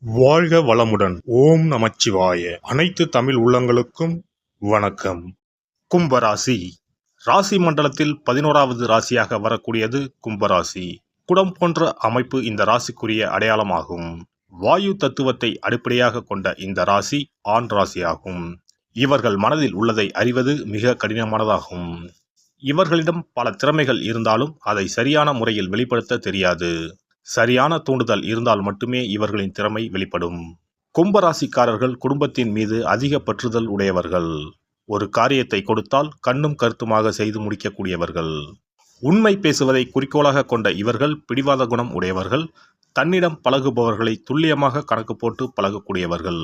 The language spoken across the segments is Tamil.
வாழ்க வளமுடன். ஓம் நமச்சிவாய. அனைத்து தமிழ் உள்ளங்களுக்கும் வணக்கம். கும்பராசி ராசி மண்டலத்தில் 11வது ராசியாக வரக்கூடியது கும்பராசி. குடம் போன்ற அமைப்பு இந்த ராசிக்குரிய அடையாளமாகும். வாயு தத்துவத்தை அடிப்படையாக கொண்ட இந்த ராசி ஆண் ராசியாகும். இவர்கள் மனதில் உள்ளதை அறிவது மிக கடினமானதாகும். இவர்களிடம் பல திறமைகள் இருந்தாலும் அதை சரியான முறையில் வெளிப்படுத்த தெரியாது. சரியான தூண்டுதல் இருந்தால் மட்டுமே இவர்களின் திறமை வெளிப்படும். கும்பராசிக்காரர்கள் குடும்பத்தின் மீது அதிக பற்றுதல் உடையவர்கள். ஒரு காரியத்தை கொடுத்தால் கண்ணும் கருத்துமாக செய்து முடிக்கக்கூடியவர்கள். உண்மை பேசுவதை குறிக்கோளாக கொண்ட இவர்கள் பிடிவாத குணம் உடையவர்கள். தன்னிடம் பழகுபவர்களை துல்லியமாக கணக்கு போட்டு பழகக்கூடியவர்கள்.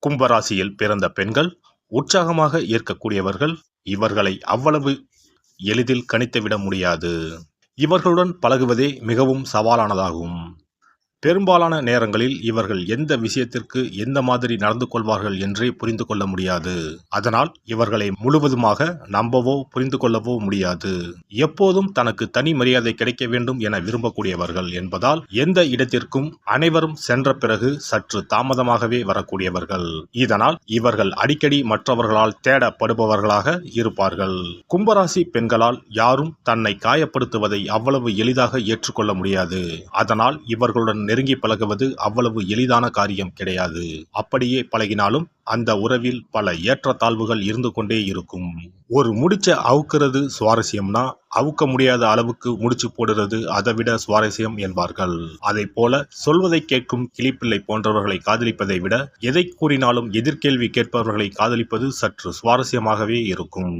கும்பராசியில் பிறந்த பெண்கள் உற்சாகமாக ஏற்கக்கூடியவர்கள். இவர்களை அவ்வளவு எளிதில் கணித்துவிட முடியாது. இவர்களுடன் பழகுவதே மிகவும் சவாலானதாகும். பெரும்பாலான நேரங்களில் இவர்கள் எந்த விஷயத்திற்கு எந்த மாதிரி நடந்து கொள்வார்கள் என்றே புரிந்து கொள்ள முடியாது. அதனால் இவர்களை முழுவதுமாக நம்பவோ புரிந்து கொள்ளவோ முடியாது. எப்போதும் தனக்கு தனி மரியாதை கிடைக்க வேண்டும் என விரும்பக்கூடியவர்கள் என்பதால் எந்த இடத்திற்கும் அனைவரும் சென்ற பிறகு சற்று தாமதமாகவே வரக்கூடியவர்கள். இதனால் இவர்கள் அடிக்கடி மற்றவர்களால் தேடப்படுபவர்களாக இருப்பார்கள். கும்பராசி பெண்களால் யாரும் தன்னை காயப்படுத்துவதை அவ்வளவு எளிதாக ஏற்றுக்கொள்ள முடியாது. அதனால் இவர்களுடன் நெருங்கி பழகுவது அவ்வளவு எளிதான காரியம் கிடையாது. அப்படியே பழகினாலும் அந்த உறவில் பல ஏற்றத்தாழ்வுகள் இருந்து கொண்டே இருக்கும். ஒரு முடிச்ச அவுக்கிறது சுவாரஸ்யம்னா அவுக்க முடியாத அளவுக்கு முடிச்சு போடுறது அதைவிட சுவாரஸ்யம் என்பார்கள். அதை போல சொல்வதை கேட்கும் கிளிப்பிள்ளை போன்றவர்களை காதலிப்பதை விட எதை கூறினாலும் எதிர்கேள்வி கேட்பவர்களை காதலிப்பது சற்று சுவாரஸ்யமாகவே இருக்கும்.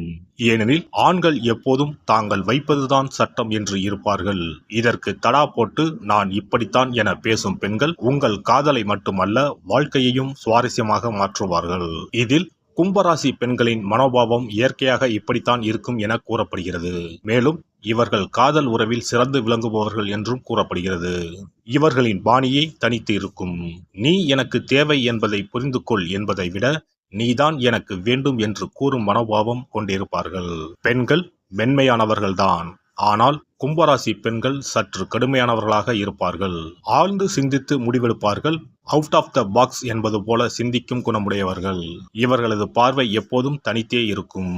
ஏனெனில் ஆண்கள் எப்போதும் தாங்கள் வைப்பதுதான் சட்டம் என்று இருப்பார்கள். இதற்கு தடா போட்டு நான் இப்படித்தான் என பேசும் பெண்கள் உங்கள் காதலை மட்டுமல்ல வாழ்க்கையையும் சுவாரஸ்யமாக மாற்றுவார்கள். இதில் கும்பராசி பெண்களின் மனோபாவம் இயற்கையாக இப்படித்தான் இருக்கும் என கூறப்படுகிறது. மேலும் இவர்கள் காதல் உறவில் சிறந்து விளங்குபவர்கள் என்றும் கூறப்படுகிறது. இவர்களின் பாணியே தனித்து இருக்கும். நீ எனக்கு தேவை என்பதை புரிந்து கொள் என்பதை விட நீதான் எனக்கு வேண்டும் என்று கூறும் மனோபாவம் கொண்டிருப்பார்கள். பெண்கள் மென்மையானவர்கள்தான். ஆனால் கும்பராசி பெண்கள் சற்று கடுமையானவர்களாக இருப்பார்கள். ஆழ்ந்து சிந்தித்து முடிவெடுப்பார்கள். அவுட் ஆஃப் த பாக்ஸ் என்பது போல சிந்திக்கும் குணமுடையவர்கள். இவர்களது பார்வை எப்போதும் தனித்தே இருக்கும்.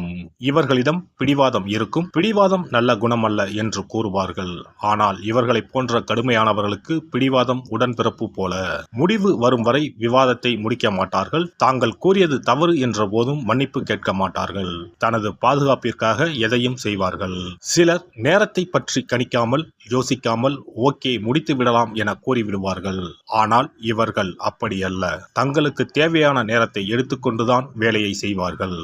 இவர்களிடம் பிடிவாதம் இருக்கும். பிடிவாதம் நல்ல குணம் அல்ல என்று கூறுவார்கள். ஆனால் இவர்களை போன்ற கடுமையானவர்களுக்கு பிடிவாதம் உடன்பிறப்பு போல. முடிவு வரும் வரை விவாதத்தை முடிக்க மாட்டார்கள். தாங்கள் கூறியது தவறு என்ற போதும் மன்னிப்பு கேட்க மாட்டார்கள். தனது பாதுகாப்பிற்காக எதையும் செய்வார்கள். சிலர் நேரத்தை பற்றி கணிக்காமல் யோசிக்காமல் ஓகே முடித்து விடலாம் என கூறிவிடுவார்கள். ஆனால் இவர்கள் அப்படி அல்ல. தங்களுக்கு தேவையான நேரத்தை எடுத்துக்கொண்டுதான் வேலையை செய்வார்கள்.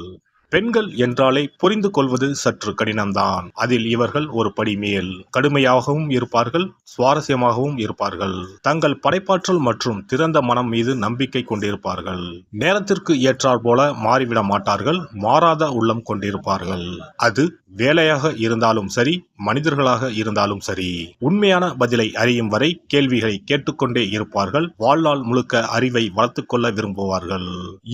பெண்கள் என்றாலே புரிந்து கொள்வது சற்று கடினம்தான். அதில் இவர்கள் ஒரு படி மேல். கடுமையாகவும் இருப்பார்கள், சுவாரஸ்யமாகவும் இருப்பார்கள். தங்கள் படைப்பாற்றல் மற்றும் திறந்த மனம் மீது நம்பிக்கை கொண்டிருப்பார்கள். நேரத்திற்கு ஏற்றாற் போல மாறிவிட மாட்டார்கள். மாறாத உள்ளம் கொண்டிருப்பார்கள். அது வேலையாக இருந்தாலும் சரி, மனிதர்களாக இருந்தாலும் சரி. உண்மையான பதிலை அறியும் வரை கேள்விகளை கேட்டுக்கொண்டே இருப்பார்கள். வாழ்நாள் முழுக்க அறிவை வளர்த்துக் கொள்ள விரும்புவார்கள்.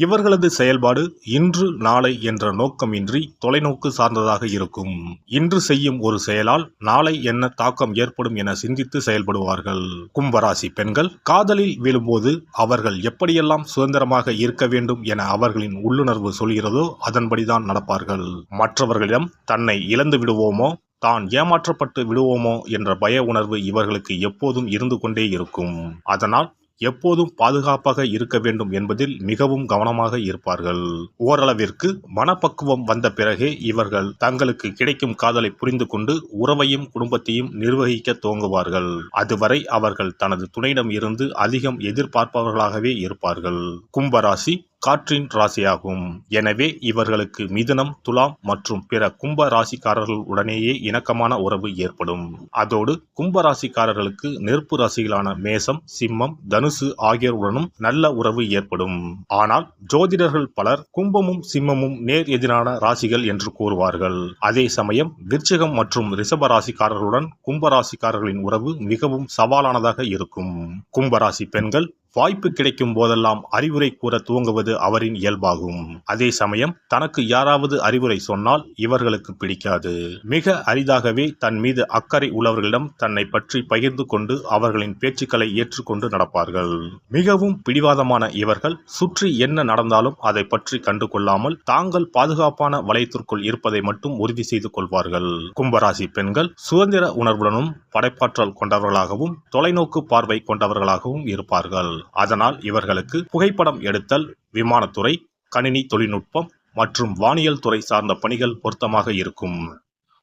இவர்களது செயல்பாடு இன்று நாளை என்ற நோக்கமின்றி தொலைநோக்கு சார்ந்ததாக இருக்கும். இன்று செய்யும் ஒரு செயலால் நாளை என்ன தாக்கம் ஏற்படும் என சிந்தித்து செயல்படுவார்கள். கும்பராசி பெண்கள் காதலில் விழும்போது அவர்கள் எப்படியெல்லாம் சுதந்திரமாக இருக்க வேண்டும் என அவர்களின் உள்ளுணர்வு சொல்கிறதோ அதன்படிதான் நடப்பார்கள். மற்றவர்களிடம் தன்னை இழந்து விடுவோமோ, தான் ஏமாற்றப்பட்டு விடுவோமோ என்ற பய உணர்வு இவர்களுக்கு எப்போதும் இருந்து கொண்டே இருக்கும். அதனால் எப்போதும் பாதுகாப்பாக இருக்க வேண்டும் என்பதில் மிகவும் கவனமாக இருப்பார்கள். ஓரளவிற்கு மனப்பக்குவம் வந்த பிறகே இவர்கள் தங்களுக்கு கிடைக்கும் காதலை புரிந்து கொண்டு உறவையும் குடும்பத்தையும் நிர்வகிக்க துவங்குவார்கள். அதுவரை அவர்கள் தனது துணையிடம் இருந்து அதிகம் எதிர்பார்ப்பவர்களாகவே இருப்பார்கள். கும்பராசி காற்றின் ராசியாகும். எனவே இவர்களுக்கு மிதுனம், துலாம் மற்றும் பிற கும்ப ராசிக்காரர்கள் உடனேயே இணக்கமான உறவு ஏற்படும். அதோடு கும்ப ராசிக்காரர்களுக்கு நெருப்பு ராசிகளான மேசம், சிம்மம், தனுசு ஆகியோருடனும் நல்ல உறவு ஏற்படும். ஆனால் ஜோதிடர்கள் பலர் கும்பமும் சிம்மமும் நேர் எதிரான ராசிகள் என்று கூறுவார்கள். அதே சமயம் விருச்சிகம் மற்றும் ரிஷப ராசிக்காரர்களுடன் கும்ப ராசிக்காரர்களின் உறவு மிகவும் சவாலானதாக இருக்கும். கும்பராசி பெண்கள் வாய்ப்பு கிடைக்கும் போதெல்லாம் அறிவுரை கூற துவங்குவது அவரின் இயல்பாகும். அதே சமயம் தனக்கு யாராவது அறிவுரை சொன்னால் இவர்களுக்கு பிடிக்காது. மிக அரிதாகவே தன் மீது அக்கறை உள்ளவர்களிடம் தன்னை பற்றி பகிர்ந்து கொண்டு அவர்களின் பேச்சுக்களை ஏற்றுக்கொண்டு நடப்பார்கள். மிகவும் பிடிவாதமான இவர்கள் சுற்றி என்ன நடந்தாலும் அதை பற்றி கண்டு கொள்ளாமல் தாங்கள் பாதுகாப்பான வளையத்திற்குள் இருப்பதை மட்டும் உறுதி செய்து கொள்வார்கள். கும்பராசி பெண்கள் சுதந்திர உணர்வுடனும் படைப்பாற்றல் கொண்டவர்களாகவும் தொலைநோக்கு பார்வை கொண்டவர்களாகவும் இருப்பார்கள். அதனால் இவர்களுக்கு புகைப்படம் எடுத்தல், விமானத்துறை, கணினி தொழில்நுட்பம் மற்றும் வானியல் துறை சார்ந்த பணிகள் பொருத்தமாக இருக்கும்.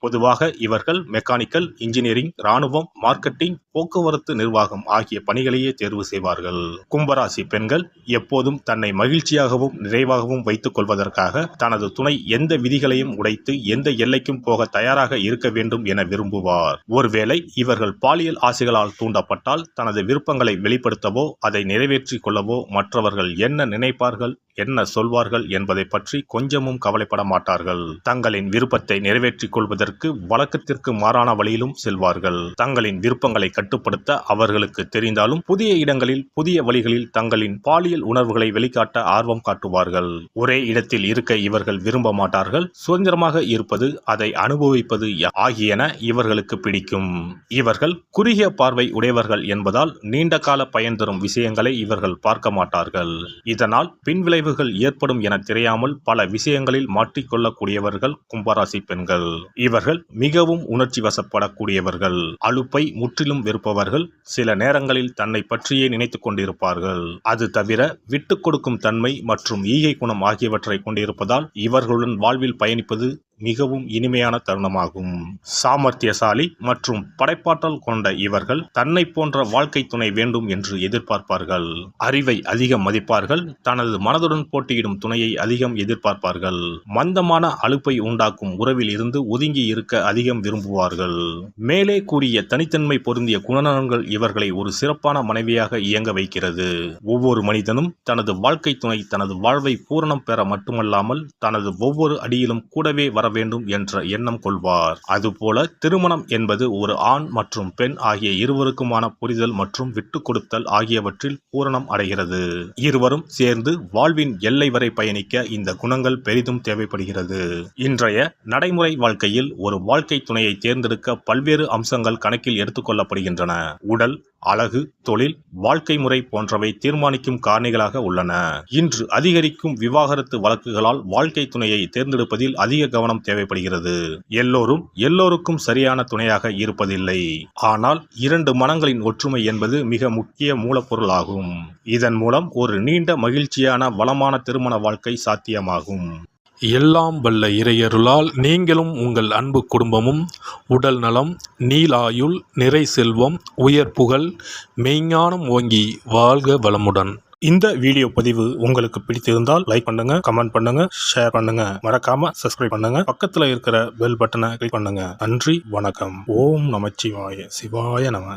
பொதுவாக இவர்கள் மெக்கானிக்கல் இன்ஜினியரிங், இராணுவம், மார்க்கெட்டிங், போக்குவரத்து நிர்வாகம் ஆகிய பணிகளையே தேர்வு செய்வார்கள். கும்பராசி பெண்கள் எப்போதும் தன்னை மகிழ்ச்சியாகவும் நிறைவாகவும் வைத்துக் கொள்வதற்காக தனது துணை எந்த விதிகளையும் உடைத்து எந்த எல்லைக்கும் போக தயாராக இருக்க வேண்டும் என விரும்புவார். ஒருவேளை இவர்கள் பாலியல் ஆசைகளால் தூண்டப்பட்டால் தனது விருப்பங்களை வெளிப்படுத்தவோ அதை நிறைவேற்றிக் கொள்ளவோ மற்றவர்கள் என்ன நினைப்பார்கள், என்ன சொல்வார்கள் என்பதை பற்றி கொஞ்சமும் கவலைப்பட மாட்டார்கள். தங்களின் விருப்பத்தை நிறைவேற்றிக் கொள்வதற்கு வழக்கத்திற்கு மாறான வழியிலும் செல்வார்கள். தங்களின் விருப்பங்களை கட்டுப்படுத்த அவர்களுக்கு தெரிந்தாலும் புதிய இடங்களில் புதிய வழிகளில் தங்களின் பாலியல் உணர்வுகளை வெளிக்காட்ட ஆர்வம் காட்டுவார்கள். ஒரே இடத்தில் இருக்க இவர்கள் விரும்ப மாட்டார்கள். சுதந்திரமாக இருப்பது, அதை அனுபவிப்பது ஆகியன இவர்களுக்கு பிடிக்கும். இவர்கள் குறுகிய பார்வை உடையவர்கள் என்பதால் நீண்ட கால பயன் தரும் விஷயங்களை இவர்கள் பார்க்க மாட்டார்கள். இதனால் பின்விளைவுகள் ஏற்படும் என தெரியாமல் பல விஷயங்களில் மாற்றிக்கொள்ளக்கூடியவர்கள் கும்பராசி பெண்கள். இவர்கள் மிகவும் உணர்ச்சி வசப்படக்கூடியவர்கள். அலுப்பை முற்றிலும் வெறுப்பவர்கள். சில நேரங்களில் தன்னை பற்றியே நினைத்துக் கொண்டிருப்பார்கள். அது தவிர விட்டுக் கொடுக்கும் தன்மை மற்றும் ஈகை குணம் ஆகியவற்றை கொண்டிருப்பதால் இவர்களுடன் வாழ்வில் பயணிப்பது மிகவும் இனிமையான தருணமாகும். சாமர்த்தியசாலி மற்றும் படைப்பாற்றல் கொண்ட இவர்கள் தன்னை போன்ற வாழ்க்கை துணை வேண்டும் என்று எதிர்பார்ப்பார்கள். அறிவை அதிகம் மதிப்பார்கள். தனது மனதுடன் போட்டியிடும் துணையை அதிகம் எதிர்பார்ப்பார்கள். மந்தமான அலுப்பை உண்டாக்கும் உறவில் இருந்து ஒதுங்கி இருக்க அதிகம் விரும்புவார்கள். மேலே கூறிய தனித்தன்மை பொருந்திய குணநலன்கள் இவர்களை ஒரு சிறப்பான மனைவியாக இயங்க வைக்கிறது. ஒவ்வொரு மனிதனும் தனது வாழ்க்கை துணை தனது வாழ்வை பூரணம் பெற மட்டுமல்லாமல் தனது ஒவ்வொரு அடியிலும் கூடவே வர வேண்டும் என்ற எண்ணம் கொள்வார். அதுபோல திருமணம் என்பது ஒரு ஆண் மற்றும் பெண் ஆகிய இருவருக்குமான புரிதல் மற்றும் விட்டுக் கொடுத்தல் ஆகியவற்றில் பூரணம் அடைகிறது. இருவரும் சேர்ந்து வாழ்வின் எல்லை வரை பயணிக்க இந்த குணங்கள் பெரிதும் தேவைப்படுகிறது. இன்றைய நடைமுறை வாழ்க்கையில் ஒரு வாழ்க்கை துணையை தேர்ந்தெடுக்க பல்வேறு அம்சங்கள் கணக்கில் எடுத்துக் கொள்ளப்படுகின்றன. உடல், அழகு, தொழில், வாழ்க்கை முறை போன்றவை தீர்மானிக்கும் காரணிகளாக உள்ளன. இன்று அதிகரிக்கும் விவாகரத்து வழக்குகளால் வாழ்க்கை துணையை தேர்ந்தெடுப்பதில் அதிக கவனம் தேவைப்படுகிறது. எல்லோருக்கும் சரியான துணையாக இருப்பதில்லை. ஆனால் இரண்டு மனங்களின் ஒற்றுமை என்பது மிக முக்கிய மூலப்பொருளாகும். இதன் மூலம் ஒரு நீண்ட மகிழ்ச்சியான வளமான திருமண வாழ்க்கை சாத்தியமாகும். எல்லாம் வல்ல இறையருளால் நீங்களும் உங்கள் அன்பு குடும்பமும் உடல் நலம், நீலாயுள், நிறை செல்வம், உயர் புகழ், மெய்ஞானம் ஓங்கி வாழ்க வளமுடன். இந்த வீடியோ பதிவு உங்களுக்கு பிடித்திருந்தால் லைக் பண்ணுங்க, கமெண்ட் பண்ணுங்க, ஷேர் பண்ணுங்க. மறக்காம சப்ஸ்கிரைப் பண்ணுங்க. பக்கத்துல இருக்கிற பெல் பட்டனை கிளிக் பண்ணுங்க. நன்றி, வணக்கம். ஓம் நமச்சிவாய. சிவாய நம.